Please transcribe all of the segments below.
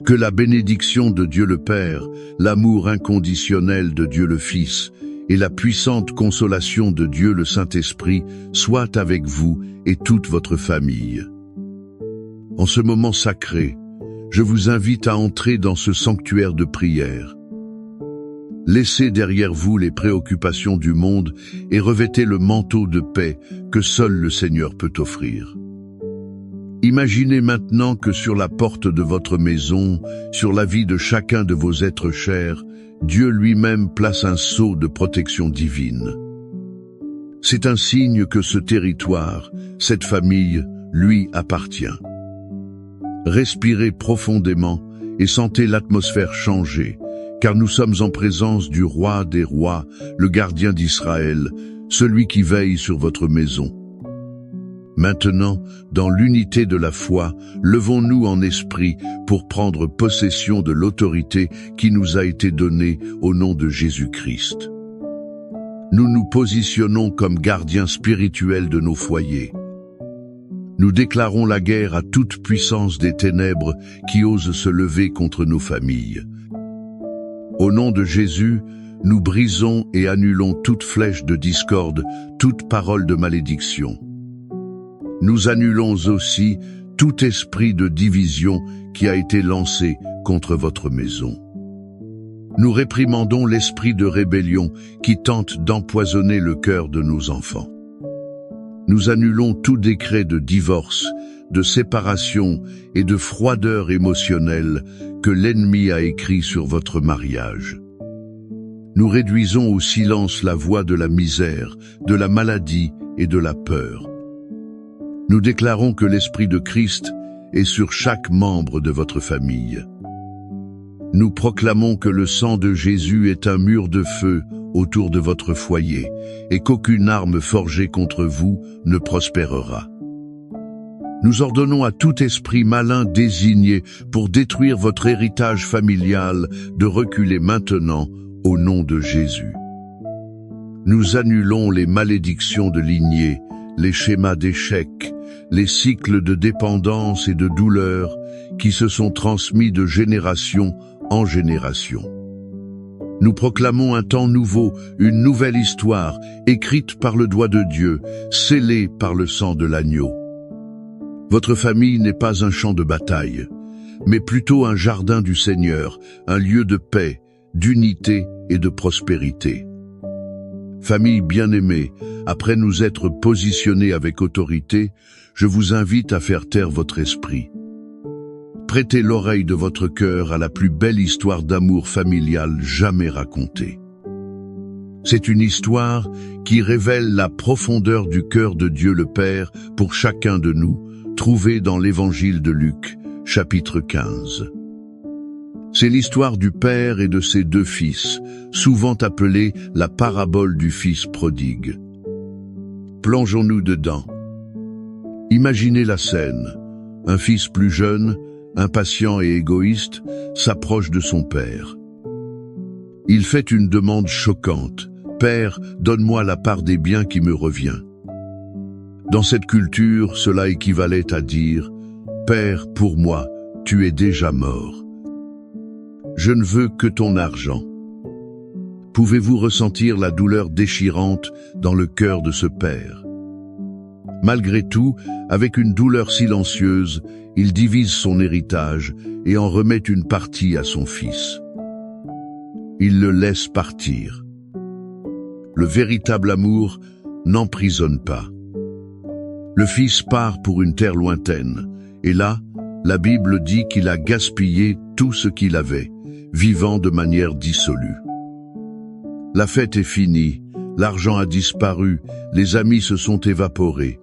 Que la bénédiction de Dieu le Père, l'amour inconditionnel de Dieu le Fils et la puissante consolation de Dieu le Saint-Esprit soient avec vous et toute votre famille. En ce moment sacré, je vous invite à entrer dans ce sanctuaire de prière. Laissez derrière vous les préoccupations du monde et revêtez le manteau de paix que seul le Seigneur peut offrir. Imaginez maintenant que sur la porte de votre maison, sur la vie de chacun de vos êtres chers, Dieu lui-même place un sceau de protection divine. C'est un signe que ce territoire, cette famille, lui appartient. Respirez profondément et sentez l'atmosphère changer, car nous sommes en présence du Roi des rois, le gardien d'Israël, celui qui veille sur votre maison. Maintenant, dans l'unité de la foi, levons-nous en esprit pour prendre possession de l'autorité qui nous a été donnée au nom de Jésus-Christ. Nous nous positionnons comme gardiens spirituels de nos foyers. Nous déclarons la guerre à toute puissance des ténèbres qui osent se lever contre nos familles. Au nom de Jésus, nous brisons et annulons toute flèche de discorde, toute parole de malédiction. Nous annulons aussi tout esprit de division qui a été lancé contre votre maison. Nous réprimandons l'esprit de rébellion qui tente d'empoisonner le cœur de nos enfants. Nous annulons tout décret de divorce, de séparation et de froideur émotionnelle que l'ennemi a écrit sur votre mariage. Nous réduisons au silence la voix de la misère, de la maladie et de la peur. Nous déclarons que l'Esprit de Christ est sur chaque membre de votre famille. Nous proclamons que le sang de Jésus est un mur de feu autour de votre foyer et qu'aucune arme forgée contre vous ne prospérera. Nous ordonnons à tout esprit malin désigné pour détruire votre héritage familial de reculer maintenant au nom de Jésus. Nous annulons les malédictions de lignée, les schémas d'échec, les cycles de dépendance et de douleur qui se sont transmis de génération en génération. Nous proclamons un temps nouveau, une nouvelle histoire, écrite par le doigt de Dieu, scellée par le sang de l'agneau. Votre famille n'est pas un champ de bataille, mais plutôt un jardin du Seigneur, un lieu de paix, d'unité et de prospérité. Famille bien-aimée, après nous être positionnés avec autorité, je vous invite à faire taire votre esprit. Prêtez l'oreille de votre cœur à la plus belle histoire d'amour familial jamais racontée. C'est une histoire qui révèle la profondeur du cœur de Dieu le Père pour chacun de nous, trouvée dans l'Évangile de Luc, chapitre 15. C'est l'histoire du Père et de ses deux fils, souvent appelée la parabole du Fils prodigue. Plongeons-nous dedans. Imaginez la scène. Un fils plus jeune, impatient et égoïste, s'approche de son père. Il fait une demande choquante. « Père, donne-moi la part des biens qui me revient. » Dans cette culture, cela équivalait à dire « Père, pour moi, tu es déjà mort. Je ne veux que ton argent. » Pouvez-vous ressentir la douleur déchirante dans le cœur de ce père? Malgré tout, avec une douleur silencieuse, il divise son héritage et en remet une partie à son fils. Il le laisse partir. Le véritable amour n'emprisonne pas. Le fils part pour une terre lointaine, et là, la Bible dit qu'il a gaspillé tout ce qu'il avait, vivant de manière dissolue. La fête est finie, l'argent a disparu, les amis se sont évaporés.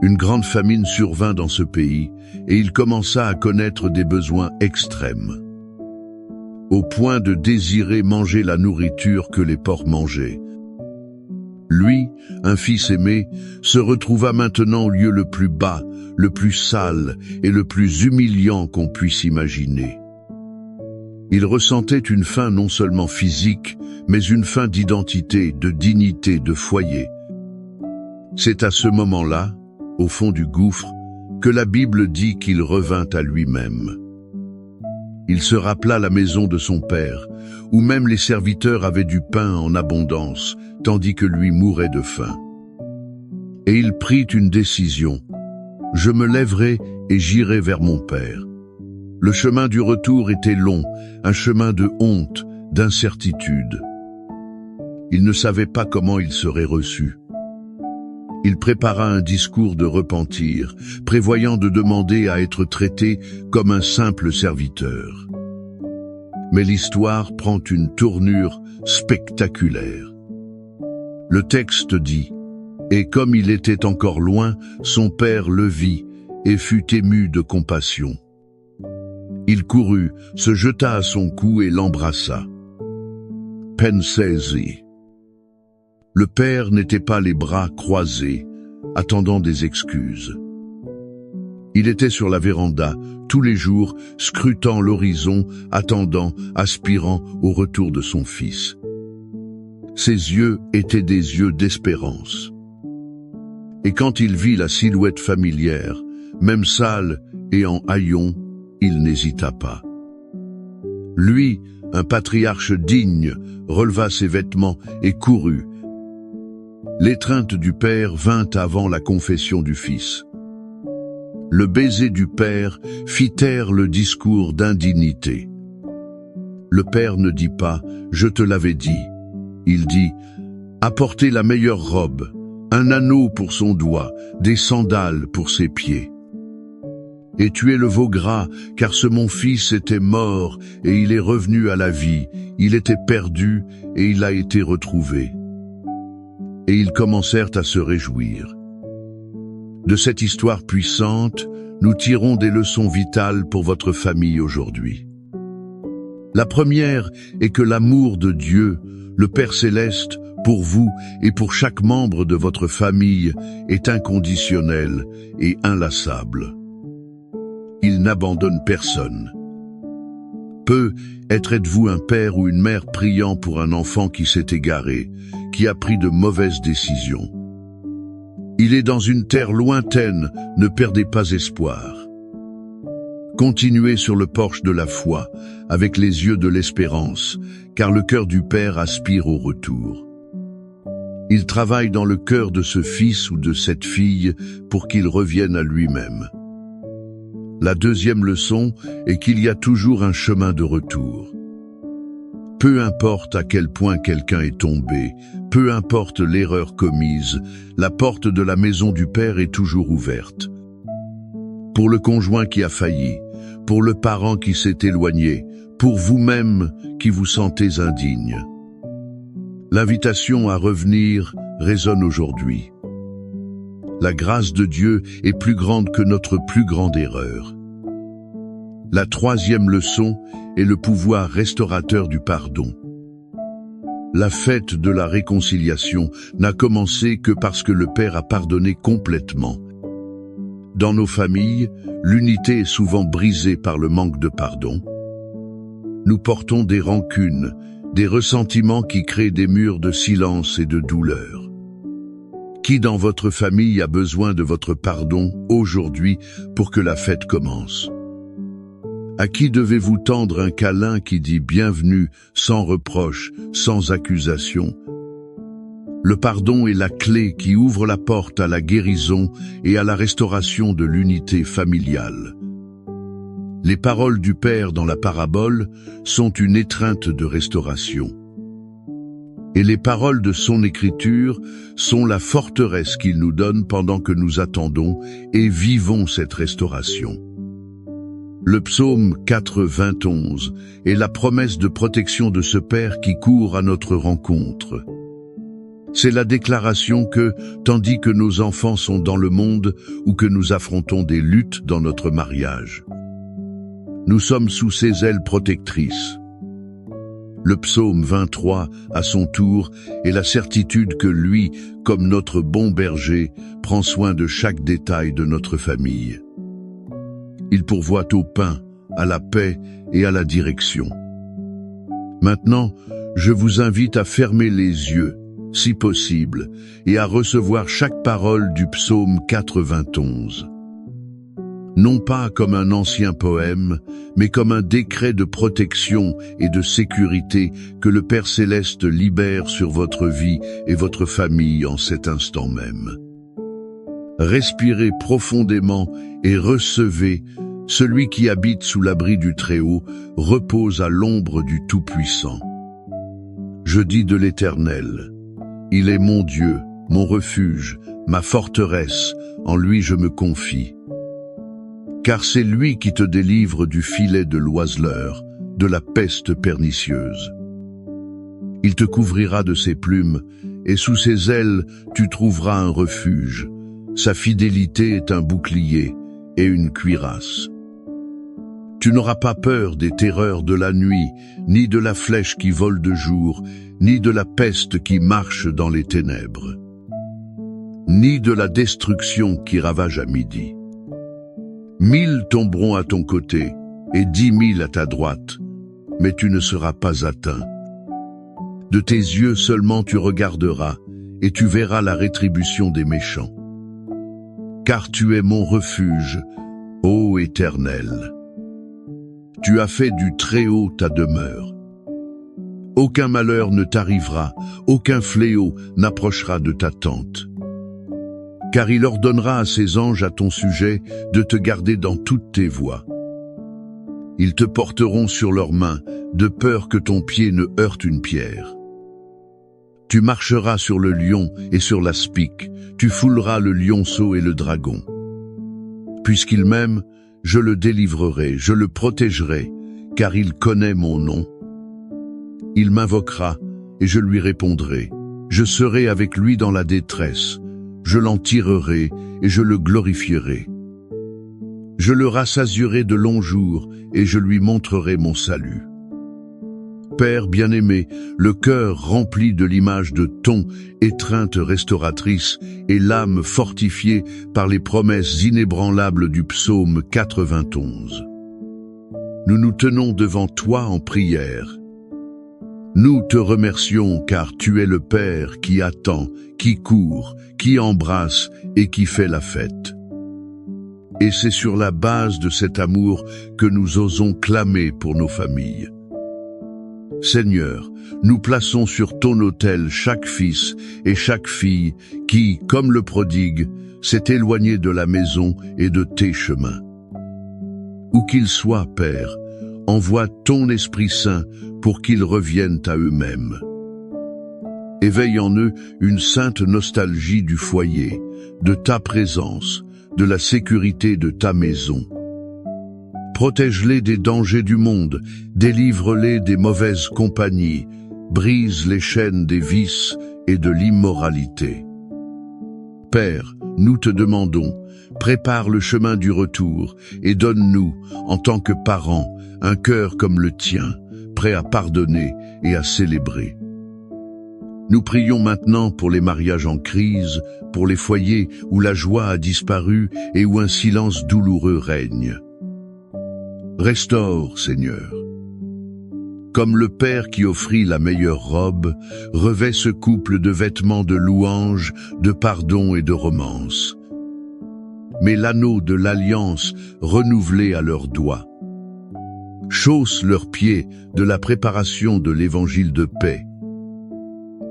Une grande famine survint dans ce pays, et il commença à connaître des besoins extrêmes, au point de désirer manger la nourriture que les porcs mangeaient. Lui, un fils aimé, se retrouva maintenant au lieu le plus bas, le plus sale et le plus humiliant qu'on puisse imaginer. Il ressentait une faim non seulement physique, mais une faim d'identité, de dignité, de foyer. C'est à ce moment-là, au fond du gouffre, que la Bible dit qu'il revint à lui-même. Il se rappela la maison de son père, où même les serviteurs avaient du pain en abondance, tandis que lui mourait de faim. Et il prit une décision. Je me lèverai et j'irai vers mon père. Le chemin du retour était long, un chemin de honte, d'incertitude. Il ne savait pas comment il serait reçu. Il prépara un discours de repentir, prévoyant de demander à être traité comme un simple serviteur. Mais l'histoire prend une tournure spectaculaire. Le texte dit « Et comme il était encore loin, son père le vit et fut ému de compassion. Il courut, se jeta à son cou et l'embrassa. » Pensez-y. Le père n'était pas les bras croisés, attendant des excuses. Il était sur la véranda, tous les jours, scrutant l'horizon, attendant, aspirant au retour de son fils. Ses yeux étaient des yeux d'espérance. Et quand il vit la silhouette familière, même sale et en haillons, il n'hésita pas. Lui, un patriarche digne, releva ses vêtements et courut. L'étreinte du père vint avant la confession du fils. Le baiser du père fit taire le discours d'indignité. Le père ne dit pas « je te l'avais dit ». Il dit « apportez la meilleure robe, un anneau pour son doigt, des sandales pour ses pieds. Et tuez le veau gras, car ce mon fils était mort et il est revenu à la vie, il était perdu et il a été retrouvé. » Et ils commencèrent à se réjouir. De cette histoire puissante, nous tirons des leçons vitales pour votre famille aujourd'hui. La première est que l'amour de Dieu, le Père Céleste, pour vous et pour chaque membre de votre famille est inconditionnel et inlassable. Il n'abandonne personne. Peut-être êtes-vous un père ou une mère priant pour un enfant qui s'est égaré, qui a pris de mauvaises décisions. Il est dans une terre lointaine, ne perdez pas espoir. Continuez sur le porche de la foi, avec les yeux de l'espérance, car le cœur du Père aspire au retour. Il travaille dans le cœur de ce fils ou de cette fille pour qu'il revienne à lui-même. La deuxième leçon est qu'il y a toujours un chemin de retour. Peu importe à quel point quelqu'un est tombé, peu importe l'erreur commise, la porte de la maison du Père est toujours ouverte. Pour le conjoint qui a failli, pour le parent qui s'est éloigné, pour vous-même qui vous sentez indigne. L'invitation à revenir résonne aujourd'hui. La grâce de Dieu est plus grande que notre plus grande erreur. La troisième leçon est le pouvoir restaurateur du pardon. La fête de la réconciliation n'a commencé que parce que le Père a pardonné complètement. Dans nos familles, l'unité est souvent brisée par le manque de pardon. Nous portons des rancunes, des ressentiments qui créent des murs de silence et de douleur. Qui dans votre famille a besoin de votre pardon aujourd'hui pour que la fête commence? À qui devez-vous tendre un câlin qui dit bienvenue, sans reproche, sans accusation? Le pardon est la clé qui ouvre la porte à la guérison et à la restauration de l'unité familiale. Les paroles du Père dans la parabole sont une étreinte de restauration. Et les paroles de son écriture sont la forteresse qu'il nous donne pendant que nous attendons et vivons cette restauration. Le psaume 4:11 est la promesse de protection de ce Père qui court à notre rencontre. C'est la déclaration que, tandis que nos enfants sont dans le monde ou que nous affrontons des luttes dans notre mariage, nous sommes sous ses ailes protectrices. Le psaume 23, à son tour, est la certitude que lui, comme notre bon berger, prend soin de chaque détail de notre famille. Il pourvoit au pain, à la paix et à la direction. Maintenant, je vous invite à fermer les yeux, si possible, et à recevoir chaque parole du psaume 4:11. non pas comme un ancien poème, mais comme un décret de protection et de sécurité que le Père Céleste libère sur votre vie et votre famille en cet instant même. Respirez profondément et recevez. Celui qui habite sous l'abri du Très-Haut repose à l'ombre du Tout-Puissant. Je dis de l'Éternel, il est mon Dieu, mon refuge, ma forteresse, en lui je me confie. Car c'est lui qui te délivre du filet de l'oiseleur, de la peste pernicieuse. Il te couvrira de ses plumes, et sous ses ailes tu trouveras un refuge. Sa fidélité est un bouclier et une cuirasse. Tu n'auras pas peur des terreurs de la nuit, ni de la flèche qui vole de jour, ni de la peste qui marche dans les ténèbres, ni de la destruction qui ravage à midi. 1000 tomberont à ton côté, et 10 000 à ta droite, mais tu ne seras pas atteint. De tes yeux seulement tu regarderas, et tu verras la rétribution des méchants. Car tu es mon refuge, ô Éternel. Tu as fait du Très-Haut ta demeure. Aucun malheur ne t'arrivera, aucun fléau n'approchera de ta tente. Car il ordonnera à ses anges à ton sujet de te garder dans toutes tes voies. Ils te porteront sur leurs mains, de peur que ton pied ne heurte une pierre. Tu marcheras sur le lion et sur l'aspic, tu fouleras le lionceau et le dragon. Puisqu'il m'aime, je le délivrerai, je le protégerai, car il connaît mon nom. Il m'invoquera, et je lui répondrai. Je serai avec lui dans la détresse. Je l'en tirerai, et je le glorifierai. Je le rassasierai de longs jours, et je lui montrerai mon salut. Père bien-aimé, le cœur rempli de l'image de ton étreinte restauratrice et l'âme fortifiée par les promesses inébranlables du psaume 91. Nous nous tenons devant toi en prière. Nous te remercions car tu es le Père qui attend, qui court, qui embrasse et qui fait la fête. Et c'est sur la base de cet amour que nous osons clamer pour nos familles. Seigneur, nous plaçons sur ton autel chaque fils et chaque fille qui, comme le prodigue, s'est éloigné de la maison et de tes chemins. Où qu'ils soient, Père, envoie ton Esprit Saint pour qu'ils reviennent à eux-mêmes. Éveille en eux une sainte nostalgie du foyer, de ta présence, de la sécurité de ta maison. Protège-les des dangers du monde, délivre-les des mauvaises compagnies, brise les chaînes des vices et de l'immoralité. Père, nous te demandons, prépare le chemin du retour et donne-nous, en tant que parents, un cœur comme le tien, prêt à pardonner et à célébrer. Nous prions maintenant pour les mariages en crise, pour les foyers où la joie a disparu et où un silence douloureux règne. Restaure, Seigneur. Comme le Père qui offrit la meilleure robe, revêt ce couple de vêtements de louange, de pardon et de romance. Mets l'anneau de l'alliance renouvelé à leurs doigts. Chausse leurs pieds de la préparation de l'évangile de paix.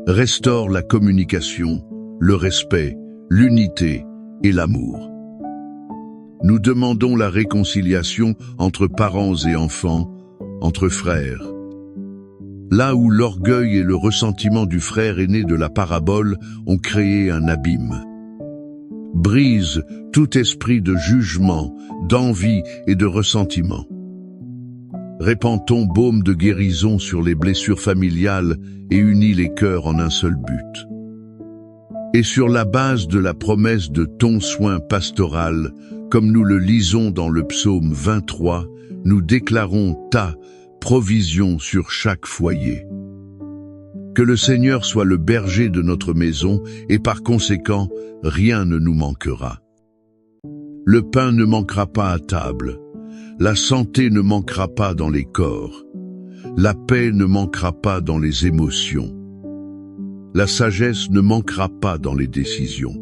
Restaure la communication, le respect, l'unité et l'amour. Nous demandons la réconciliation entre parents et enfants, entre frères. Là où l'orgueil et le ressentiment du frère aîné de la parabole ont créé un abîme. Brise tout esprit de jugement, d'envie et de ressentiment. Répands ton baume de guérison sur les blessures familiales et unis les cœurs en un seul but. Et sur la base de la promesse de ton soin pastoral, comme nous le lisons dans le psaume 23, nous déclarons ta provision sur chaque foyer. Que le Seigneur soit le berger de notre maison et par conséquent, rien ne nous manquera. Le pain ne manquera pas à table, la santé ne manquera pas dans les corps, la paix ne manquera pas dans les émotions, la sagesse ne manquera pas dans les décisions.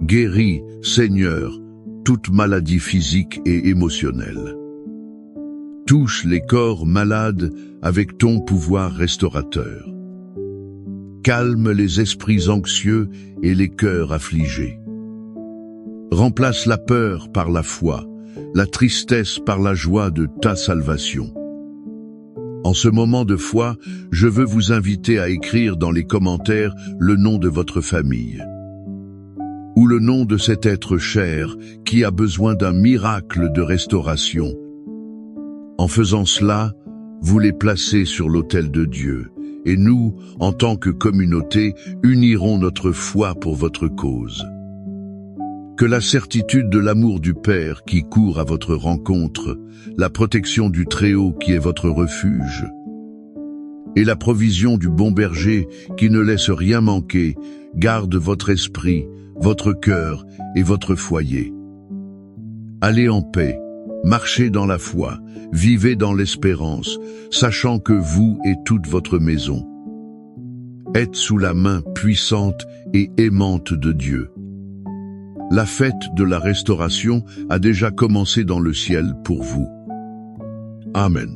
Guéris, Seigneur, toute maladie physique et émotionnelle. Touche les corps malades avec ton pouvoir restaurateur. Calme les esprits anxieux et les cœurs affligés. Remplace la peur par la foi, la tristesse par la joie de ta salvation. En ce moment de foi, je veux vous inviter à écrire dans les commentaires le nom de votre famille ou le nom de cet être cher qui a besoin d'un miracle de restauration. En faisant cela, vous les placez sur l'autel de Dieu, et nous, en tant que communauté, unirons notre foi pour votre cause. Que la certitude de l'amour du Père qui court à votre rencontre, la protection du Très-Haut qui est votre refuge, et la provision du bon berger qui ne laisse rien manquer, garde votre esprit, votre cœur et votre foyer. Allez en paix, marchez dans la foi, vivez dans l'espérance, sachant que vous et toute votre maison êtes sous la main puissante et aimante de Dieu. La fête de la restauration a déjà commencé dans le ciel pour vous. Amen.